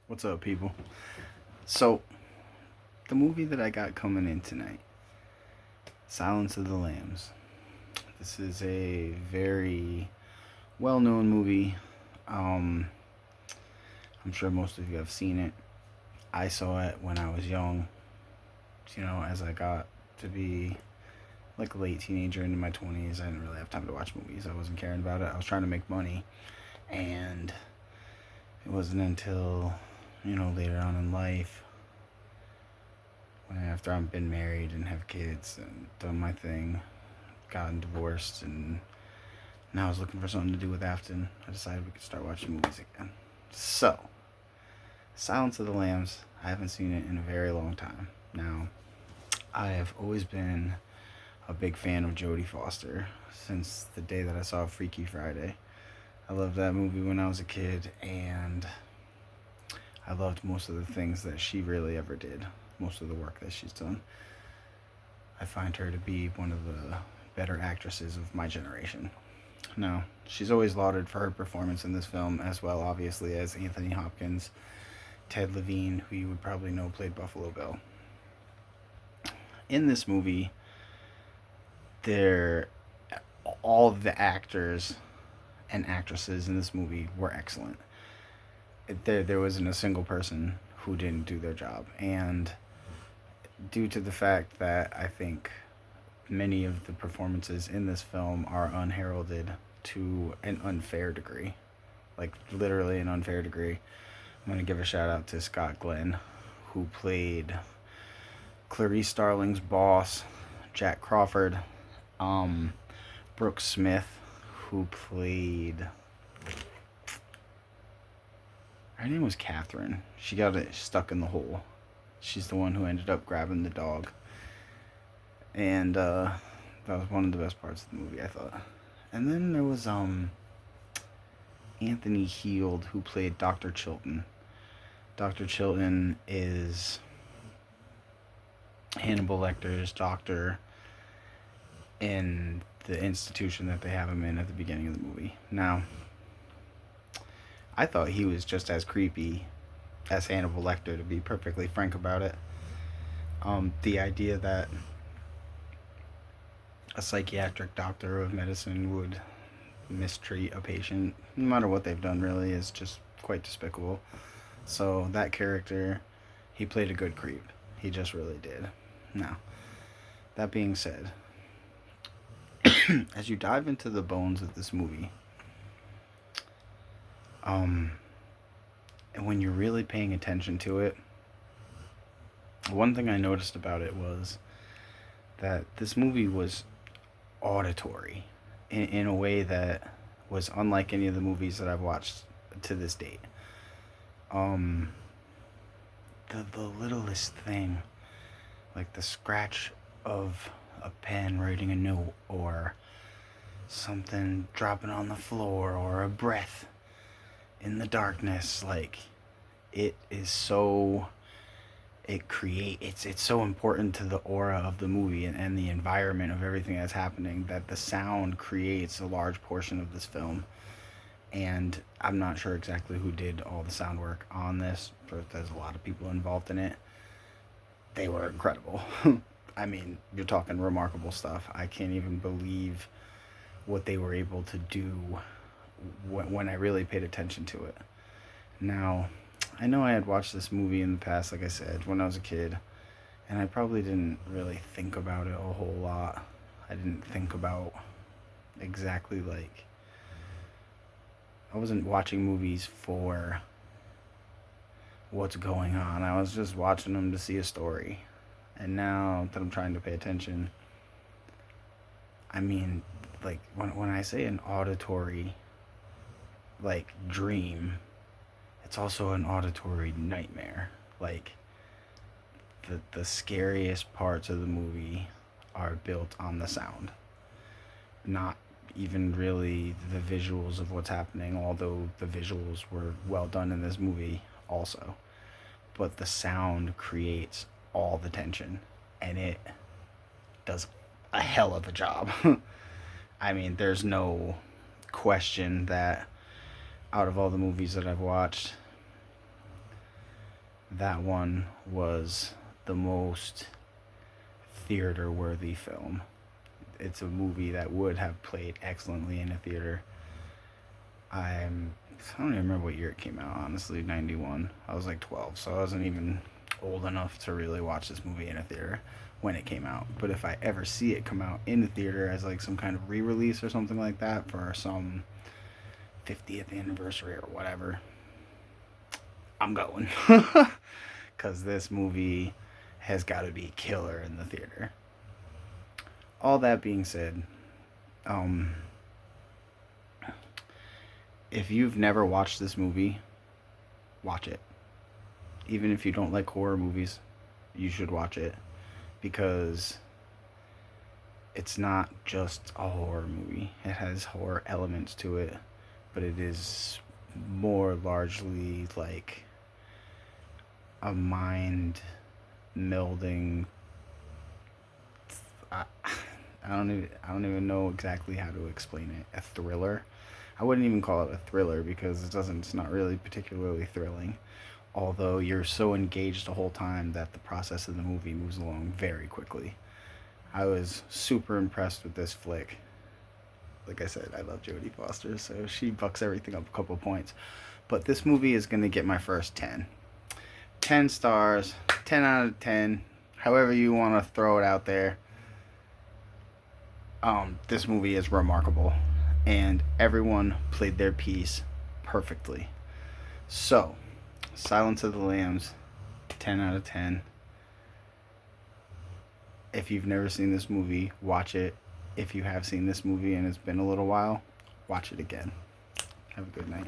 What's up, people? So, the movie that I got coming in tonight, Silence of the Lambs. This is a very well known movie. Um, I'm sure most of you have seen it. I saw it when I was young, as I got to be like a late teenager into my 20s. I didn't really have time to watch movies. I wasn't caring about it. I was trying to make money. And it wasn't until, later on in life after I've been married and have kids and done my thing, gotten divorced, and now I was looking for something to do with Afton, I decided we could start watching movies again. So, Silence of the Lambs, I haven't seen it in a very long time. Now, I have always been a big fan of Jodie Foster since the day that I saw Freaky Friday. I loved that movie when I was a kid, and I loved most of the things that she really ever did, most of the work that she's done. I find her to be one of the better actresses of my generation. Now, she's always lauded for her performance in this film, as well, obviously, as Anthony Hopkins, Ted Levine, who you would probably know played Buffalo Bill. In this movie, there, all of the actors and actresses in this movie were excellent. There wasn't a single person who didn't do their job, and due to the fact that I think many of the performances in this film are unheralded to an unfair degree, like literally an unfair degree. I'm going to give a shout out to Scott Glenn, who played Clarice Starling's boss, Jack Crawford, Brooke Smith, who played. Her name was Catherine. She got it stuck in the hole. She's the one who ended up grabbing the dog. And that was one of the best parts of the movie, I thought. And then there was Anthony Heald, who played Dr. Chilton. Dr. Chilton is Hannibal Lecter's doctor in the institution that they have him in at the beginning of the movie. Now, I thought he was just as creepy as Hannibal Lecter, to be perfectly frank about it. The idea that a psychiatric doctor of medicine would mistreat a patient, no matter what they've done, really, is just quite despicable. So, that character, he played a good creep. He just really did. Now, that being said, as you dive into the bones of this movie, and when you're really paying attention to it, one thing I noticed about it was that this movie was auditory in a way that was unlike any of the movies that I've watched to this date. Um, the littlest thing, like the scratch of a pen writing a note, or something dropping on the floor, or a breath in the darkness, like it is so it's so important to the aura of the movie, and the environment of everything that's happening, that the sound creates a large portion of this film. And I'm not sure exactly who did all the sound work on this, but there's a lot of people involved in it. They were incredible. I mean, you're talking remarkable stuff. I can't even believe what they were able to do when I really paid attention to it. Now, I know I had watched this movie in the past, like I said, when I was a kid, and I probably didn't really think about it a whole lot. I didn't think about exactly, like, I wasn't watching movies for what's going on. I was just watching them to see a story. And now that I'm trying to pay attention, I mean, like, when I say an auditory, like, dream, it's also an auditory nightmare. Like, the scariest parts of the movie are built on the sound, not even really the visuals of what's happening, although the visuals were well done in this movie also. But the sound creates all the tension, and it does a hell of a job. I mean, there's no question that out of all the movies that I've watched, that one was the most theater worthy film. It's a movie that would have played excellently in a theater. I don't even remember what year it came out, honestly. 91. I was like 12, so I wasn't even old enough to really watch this movie in a theater when it came out. But if I ever see it come out in the theater as like some kind of re-release or something like that for some 50th anniversary or whatever, I'm going. Because this movie has got to be killer in the theater. All that being said, um, if you've never watched this movie, watch it. Even if you don't like horror movies, you should watch it because it's not just a horror movie. It has horror elements to it, but it is more largely like a mind melding. I, I don't even know exactly how to explain it. A thriller. I wouldn't even call it a thriller because it's not really particularly thrilling. Although you're so engaged the whole time that the process of the movie moves along very quickly. I was super impressed with this flick. Like I said, I love Jodie Foster, so she bucks everything up a couple points. But this movie is going to get my first 10. 10 stars, 10 out of 10, however you want to throw it out there. This movie is remarkable, and everyone played their piece perfectly. So, Silence of the Lambs, 10 out of 10. If you've never seen this movie, watch it. If you have seen this movie and it's been a little while, watch it again. Have a good night.